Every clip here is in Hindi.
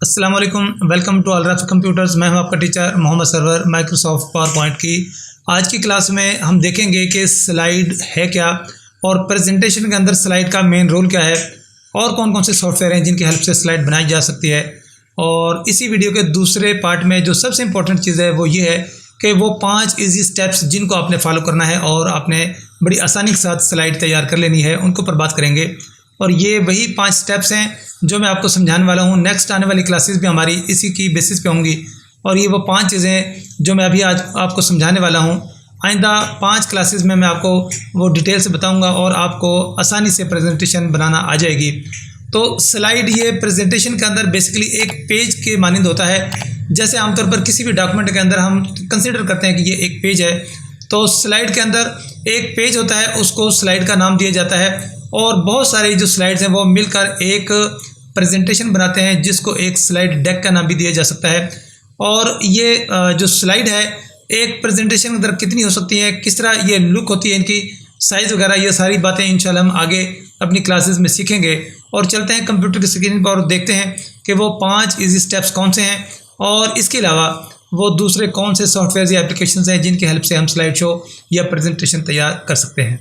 अस्सलाम वालेकुम, वेलकम टू अलराफ कंप्यूटर्स। मैं हूं आपका teacher Mohammad Sarwar Microsoft PowerPoint की। आज की क्लास में हम देखेंगे कि स्लाइड है क्या और प्रेजेंटेशन के अंदर स्लाइड का मेन रोल क्या है और कौन कौन से सॉफ्टवेयर हैं जिनकी हेल्प से स्लाइड बनाई जा सकती है। और इसी वीडियो के दूसरे पार्ट में जो सबसे इम्पोर्टेंट चीज़ है वो ये है कि वो 5 इजी स्टेप्स जिनको आपने फॉलो करना है और आपने बड़ी आसानी के साथ स्लाइड तैयार कर लेनी है, उनको पर बात करेंगे। और ये वही 5 स्टेप्स हैं जो मैं आपको समझाने वाला हूँ। नेक्स्ट आने वाली क्लासेस भी हमारी इसी की बेसिस पे होंगी और ये वो 5 चीज़ें जो मैं अभी आज आपको समझाने वाला हूँ, आइंदा 5 क्लासेस में मैं आपको वो डिटेल से बताऊँगा और आपको आसानी से प्रेजेंटेशन बनाना आ जाएगी। तो स्लाइड ये प्रेजेंटेशन के अंदर बेसिकली एक पेज के मानंद होता है। जैसे आमतौर पर किसी भी डॉक्यूमेंट के अंदर हम कंसिडर करते हैं कि ये एक पेज है, तो स्लाइड के अंदर एक पेज होता है, उसको स्लाइड का नाम दिया जाता है। और बहुत सारी जो स्लाइड्स हैं वो मिलकर एक प्रेजेंटेशन बनाते हैं जिसको एक स्लाइड डेक का नाम भी दिया जा सकता है। और ये जो स्लाइड है एक प्रेजेंटेशन के अंदर कितनी हो सकती है, किस तरह ये लुक होती है, इनकी साइज़ वगैरह, ये सारी बातें इंशाल्लाह हम आगे अपनी क्लासेस में सीखेंगे। और चलते हैं कंप्यूटर की स्क्रीन पर और देखते हैं कि वो 5 इजी स्टेप्स कौन से हैं और इसके अलावा वो दूसरे कौन से सॉफ्टवेयर या एप्लीकेशंस हैं जिनकी हेल्प से हम स्लाइड शो या प्रेजेंटेशन तैयार कर सकते हैं।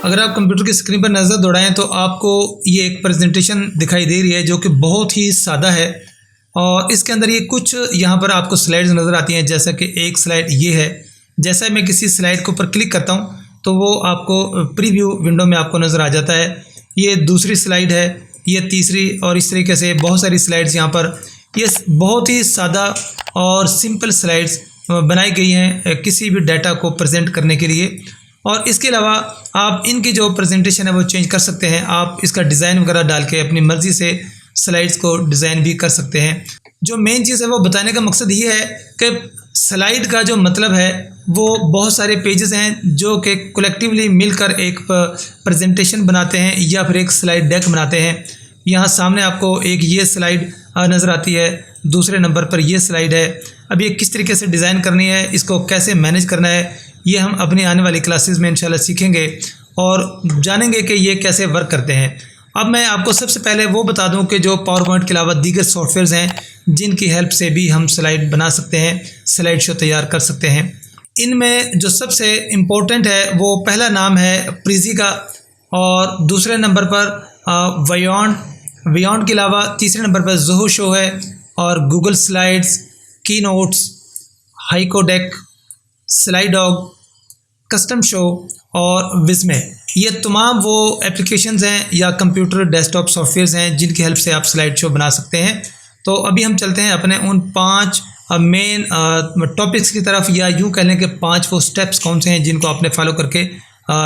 अगर आप कंप्यूटर की स्क्रीन पर नज़र दौड़ाएं तो आपको ये एक प्रेजेंटेशन दिखाई दे रही है जो कि बहुत ही सादा है। और इसके अंदर ये कुछ यहाँ पर आपको स्लाइड्स नज़र आती हैं, जैसा कि एक स्लाइड ये है। जैसा मैं किसी स्लाइड के ऊपर क्लिक करता हूँ तो वो आपको प्रीव्यू विंडो में आपको नज़र आ जाता है। ये दूसरी स्लाइड है, ये तीसरी, और इस तरीके से बहुत सारी स्लाइड्स यहाँ पर। ये बहुत ही सादा और सिंपल स्लाइड्स बनाई गई हैं किसी भी डाटा को प्रेजेंट करने के लिए। और इसके अलावा आप इनकी जो प्रेजेंटेशन है वो चेंज कर सकते हैं। आप इसका डिज़ाइन वगैरह डाल के अपनी मर्ज़ी से स्लाइड्स को डिज़ाइन भी कर सकते हैं। जो मेन चीज़ है वो बताने का मकसद ये है कि स्लाइड का जो मतलब है वो बहुत सारे पेजेस हैं जो कि कलेक्टिवली मिलकर एक प्रेजेंटेशन बनाते हैं या फिर एक स्लाइड डेक बनाते हैं। यहाँ सामने आपको एक ये स्लाइड नज़र आती है, दूसरे नंबर पर ये स्लाइड है। अब ये किस तरीके से डिज़ाइन करनी है, इसको कैसे मैनेज करना है, ये हम अपनी आने वाली क्लासेस में इंशाल्लाह सीखेंगे और जानेंगे कि ये कैसे वर्क करते हैं। अब मैं आपको सबसे पहले वो बता दूं कि जो पावर पॉइंट के अलावा दीगर सॉफ्टवेयर्स हैं जिनकी हेल्प से भी हम स्लाइड बना सकते हैं, स्लाइड शो तैयार कर सकते हैं। इनमें जो सबसे इम्पोर्टेंट है वो पहला नाम है प्रीजी का, और दूसरे नंबर पर वियॉन्ड के अलावा तीसरे नंबर पर ज़ोहो शो है, और गूगल स्लाइड्स, की नोट्स, हाइकोडेक, स्लाइडॉग, कस्टम शो और विज़मे। ये तमाम वो एप्लीकेशंस हैं या कंप्यूटर डेस्कटॉप सॉफ्टवेयर्स हैं जिनकी हेल्प से आप स्लाइड शो बना सकते हैं। तो अभी हम चलते हैं अपने उन 5 मेन टॉपिक्स की तरफ, या यूँ कह लें कि 5 वो स्टेप्स कौन से हैं जिनको आपने फॉलो करके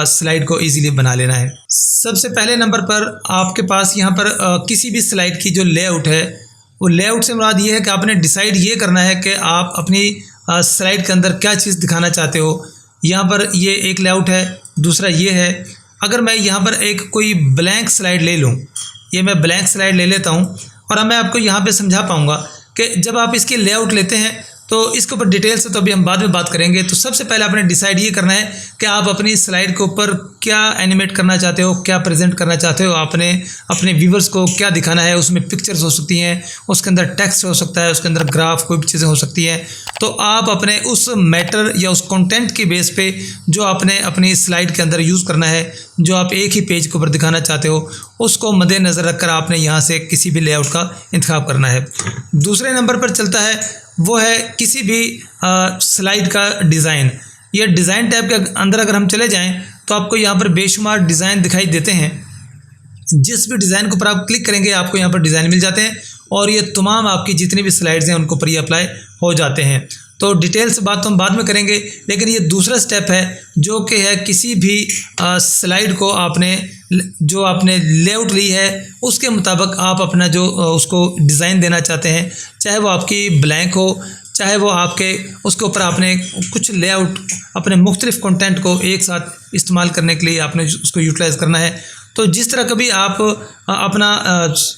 स्लाइड को ईजीली बना लेना है। सबसे पहले नंबर पर आपके पास यहाँ पर किसी भी स्लाइड की जो लेआउट है, वो लेआउट से मुराद ये है कि आपने डिसाइड ये करना है कि आप अपनी स्लाइड के अंदर क्या चीज़ दिखाना चाहते हो। यहाँ पर ये एक लेआउट है, दूसरा ये है। अगर मैं यहाँ पर एक कोई ब्लैंक स्लाइड ले लूँ, ये मैं ब्लैंक स्लाइड ले लेता हूँ, और अब मैं आपको यहाँ पे समझा पाऊँगा कि जब आप इसकी लेआउट लेते हैं तो इसके ऊपर डिटेल से तो अभी हम बाद में बात करेंगे। तो सबसे पहले आपने डिसाइड ये करना है कि आप अपनी स्लाइड के ऊपर क्या एनिमेट करना चाहते हो, क्या प्रेजेंट करना चाहते हो, आपने अपने व्यूवर्स को क्या दिखाना है। उसमें पिक्चर्स हो सकती हैं, उसके अंदर टेक्स्ट हो सकता है, उसके अंदर ग्राफ, कोई भी चीज़ें हो सकती हैं। तो आप अपने उस मैटर या उस कंटेंट के बेस पे जो आपने अपनी स्लाइड के अंदर यूज़ करना है, जो आप एक ही पेज के ऊपर दिखाना चाहते हो, उसको मद्देनज़र रखकर आपने यहाँ से किसी भी लेआउट का इंतखाब करना है। दूसरे नंबर पर चलता है वो है किसी भी स्लाइड का डिज़ाइन। ये डिज़ाइन टैब के अंदर अगर हम चले जाएं तो आपको यहाँ पर बेशुमार डिज़ाइन दिखाई देते हैं। जिस भी डिज़ाइन के ऊपर आप क्लिक करेंगे आपको यहाँ पर डिज़ाइन मिल जाते हैं और ये तमाम आपकी जितनी भी स्लाइड्स हैं उनको पर ये अप्लाई हो जाते हैं। तो डिटेल से बात तो हम बाद में करेंगे, लेकिन ये दूसरा स्टेप है जो कि है किसी भी स्लाइड को आपने लेआउट ली है उसके मुताबिक आप अपना जो उसको डिज़ाइन देना चाहते हैं, चाहे वो आपकी ब्लैंक हो, चाहे वो आपके उसके ऊपर आपने कुछ लेआउट अपने मुख्तलिफ कंटेंट को एक साथ इस्तेमाल करने के लिए आपने उसको यूटिलाइज़ करना है। तो जिस तरह कभी आप अपना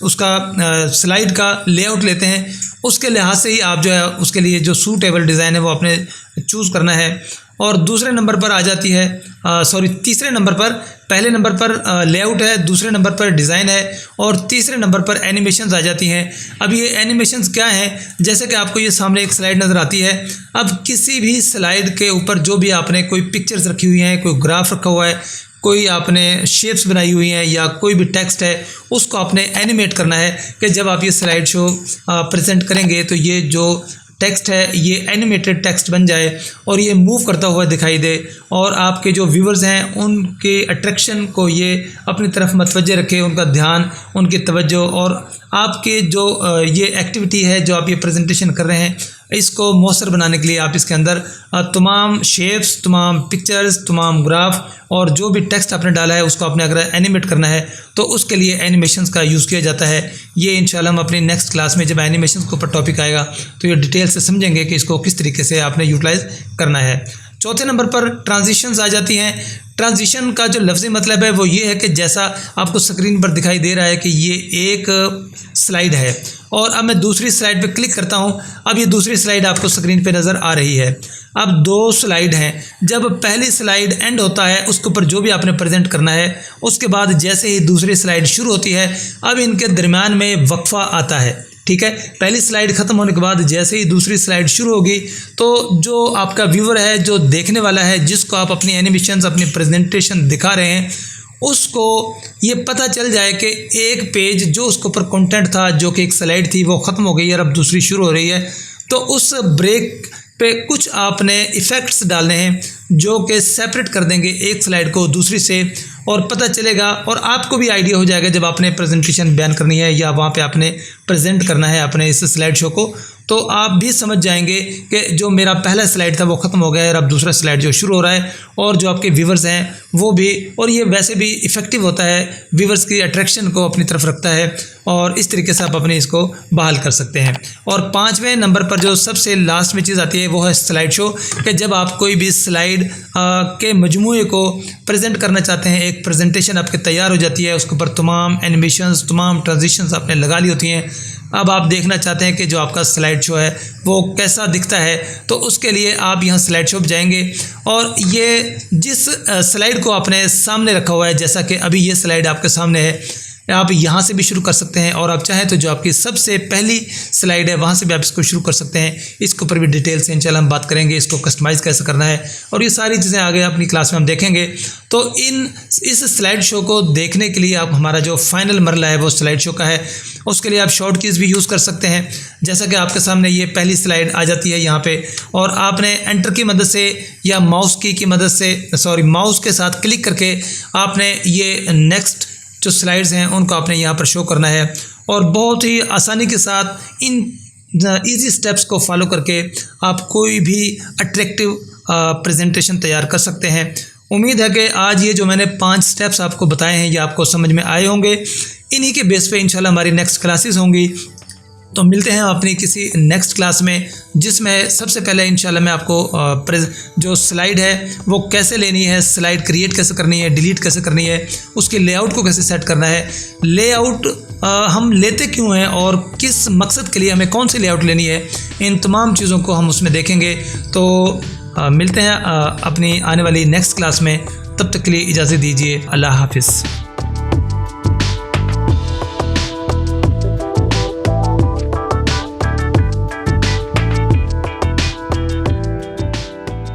उसका स्लाइड का लेआउट लेते हैं उसके लिहाज से ही आप जो है उसके लिए जो सूटेबल डिज़ाइन है वो आपने चूज़ करना है। और दूसरे नंबर पर आ जाती है तीसरे नंबर पर, पहले नंबर पर लेआउट है, दूसरे नंबर पर डिज़ाइन है और तीसरे नंबर पर एनिमेशंस आ जाती हैं। अब ये एनिमेशंस क्या हैं, जैसे कि आपको ये सामने एक स्लाइड नज़र आती है। अब किसी भी स्लाइड के ऊपर जो भी आपने कोई पिक्चर्स रखी हुई हैं, कोई ग्राफ रखा हुआ है, कोई आपने शेप्स बनाई हुई हैं या कोई भी टेक्स्ट है, उसको आपने एनिमेट करना है कि जब आप ये स्लाइड शो प्रेजेंट करेंगे तो ये जो टेक्स्ट है ये एनिमेटेड टेक्स्ट बन जाए और ये मूव करता हुआ दिखाई दे और आपके जो व्यूवर्स हैं उनके अट्रैक्शन को ये अपनी तरफ मतवज्जे रखे, उनका ध्यान, उनकी तवज्जो, और आपके जो ये एक्टिविटी है जो आप ये प्रेजेंटेशन कर रहे हैं इसको मौसर बनाने के लिए आप इसके अंदर तमाम शेप्स, तमाम पिक्चर्स, तमाम ग्राफ और जो भी टेक्स्ट आपने डाला है उसको आपने अगर एनिमेट करना है तो उसके लिए एनिमेशंस का यूज़ किया जाता है। ये इंशाल्लाह हम अपनी नेक्स्ट क्लास में जब एनिमेशंस के ऊपर टॉपिक आएगा तो ये डिटेल से समझेंगे कि इसको किस तरीके से आपने यूटिलाइज करना है। चौथे नंबर पर ट्रांजिशंस आ जाती हैं। ट्रांजिशन का जो लफ्ज़ी मतलब है वो ये है कि जैसा आपको स्क्रीन पर दिखाई दे रहा है कि ये एक स्लाइड है और अब मैं दूसरी स्लाइड पे क्लिक करता हूँ। अब ये दूसरी स्लाइड आपको स्क्रीन पे नज़र आ रही है। अब दो स्लाइड हैं, जब पहली स्लाइड एंड होता है उसके ऊपर जो भी आपने प्रेजेंट करना है, उसके बाद जैसे ही दूसरी स्लाइड शुरू होती है अब इनके दरमियान में वक्फा आता है। ठीक है, पहली स्लाइड ख़त्म होने के बाद जैसे ही दूसरी स्लाइड शुरू होगी तो जो आपका व्यूवर है, जो देखने वाला है, जिसको आप अपनी एनिमेशंस, अपनी प्रेजेंटेशन दिखा रहे हैं, उसको ये पता चल जाए कि एक पेज जो उसके ऊपर कंटेंट था, जो कि एक स्लाइड थी, वो ख़त्म हो गई और अब दूसरी शुरू हो रही है। तो उस ब्रेक पे कुछ आपने इफ़ेक्ट्स डालने हैं जो कि सेपरेट कर देंगे एक स्लाइड को दूसरी से, और पता चलेगा और आपको भी आइडिया हो जाएगा जब आपने प्रेजेंटेशन बयान करनी है या वहाँ पे आपने प्रेजेंट करना है अपने इस स्लाइड शो को, तो आप भी समझ जाएंगे कि जो मेरा पहला स्लाइड था वो ख़त्म हो गया है और अब दूसरा स्लाइड जो शुरू हो रहा है, और जो आपके व्यूवर्स हैं वो भी, और ये वैसे भी इफ़ेक्टिव होता है, व्यूवर्स की अट्रैक्शन को अपनी तरफ रखता है और इस तरीके से आप अपने इसको बहाल कर सकते हैं। और पाँचवें नंबर पर जो सबसे लास्ट में चीज़ आती है वो है स्लाइड शो, कि जब आप कोई भी स्लाइड के मजमूए को प्रेजेंट करना चाहते हैं, एक प्रेजेंटेशन आपके तैयार हो जाती है, उसके ऊपर तमाम एनिमेशंस, तमाम ट्रांजिशंस आपने लगा ली होती हैं। अब आप देखना चाहते हैं कि जो आपका स्लाइड शो है वो कैसा दिखता है, तो उसके लिए आप यहाँ स्लाइड शो पर जाएंगे और ये जिस स्लाइड को आपने सामने रखा हुआ है, जैसा कि अभी ये स्लाइड आपके सामने है, आप यहाँ से भी शुरू कर सकते हैं और आप चाहें तो जो आपकी सबसे पहली स्लाइड है वहाँ से भी आप इसको शुरू कर सकते हैं। इसके ऊपर भी डिटेल से इंशाल्लाह हम बात करेंगे, इसको कस्टमाइज़ कैसे करना है और ये सारी चीज़ें आगे अपनी क्लास में हम देखेंगे। तो इस स्लाइड शो को देखने के लिए आप हमारा जो फाइनल मरला है वो स्लाइड शो का है, उसके लिए आप शॉर्ट कीज़ भी यूज़ कर सकते हैं। जैसा कि आपके सामने ये पहली स्लाइड आ जाती है यहाँ पे, और आपने एंटर की मदद से या माउस की मदद से माउस के साथ क्लिक करके आपने ये नेक्स्ट जो स्लाइड्स हैं उनको आपने यहाँ पर शो करना है, और बहुत ही आसानी के साथ इन इजी स्टेप्स को फॉलो करके आप कोई भी अट्रैक्टिव प्रेजेंटेशन तैयार कर सकते हैं। उम्मीद है कि आज ये जो मैंने 5 स्टेप्स आपको बताए हैं ये आपको समझ में आए होंगे। इन्हीं के बेस पे इंशाल्लाह हमारी नेक्स्ट क्लासेस होंगी। तो मिलते हैं अपनी किसी नेक्स्ट क्लास में, जिसमें सबसे पहले इंशाल्लाह मैं आपको जो स्लाइड है वो कैसे लेनी है, स्लाइड क्रिएट कैसे करनी है, डिलीट कैसे करनी है, उसके लेआउट को कैसे सेट करना है, लेआउट हम लेते क्यों हैं और किस मकसद के लिए हमें कौन सी लेआउट लेनी है, इन तमाम चीज़ों को हम उसमें देखेंगे। तो मिलते हैं अपनी आने वाली नेक्स्ट क्लास में। तब तक के लिए इजाज़त दीजिए। अल्लाह हाफिज़।